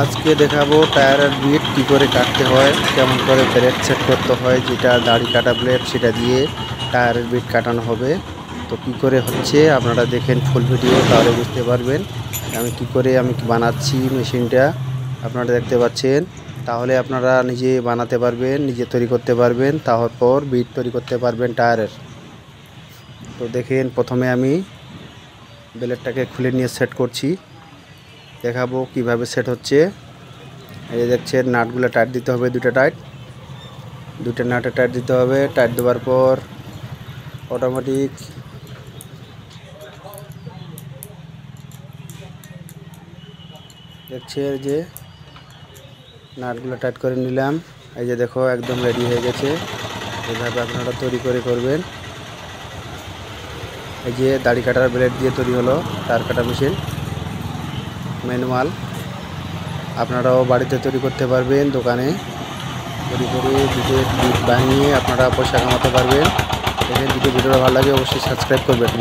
আজকে দেখাবো টায়ারের বিট কী করে কাটতে হয়, কেমন করে ব্লেড সেট করতে হয়, যেটা দাড়ি কাটা ব্লেড সেটা দিয়ে টায়ারের বিট কাটানো হবে। তো কী করে হচ্ছে আপনারা দেখেন ফুল ভিডিও, তাহলে বুঝতে পারবেন আমি কী করে বানাচ্ছি মেশিনটা। আপনারা দেখতে পাচ্ছেন, তাহলে আপনারা নিজে বানাতে পারবেন, নিজে তৈরি করতে পারবেন, তারপর বিট তৈরি করতে পারবেন টায়ারের। তো দেখেন, প্রথমে আমি ব্লেডটাকে খুলে নিয়ে সেট করছি, দেখাবো কিভাবে সেট হচ্ছে। এই দেখছেন, নাটগুলো টাইট দিতে হবে, দুটো নাটে টাইট দিতে হবে। টাইট দেওয়ার পর অটোমেটিক দেখছেন যে নাটগুলো টাইট করে নিলাম। এই যে দেখো, একদম রেডি হয়ে গেছে। এইভাবে আপনারা তৈরি করবেন। এই যে দাড়ি কাটার ব্লেড দিয়ে তৈরি হলো টায়ার কাটা মেশিন ম্যানুয়াল। আপনারাও বাড়িতে তৈরি করতে পারবেন, দোকানে তৈরি করে বিট বানিয়ে আপনারা পয়সা কামাতে পারবেন। দেখেন, যদি ভিডিওটা ভালো লাগে অবশ্যই সাবস্ক্রাইব করবেন।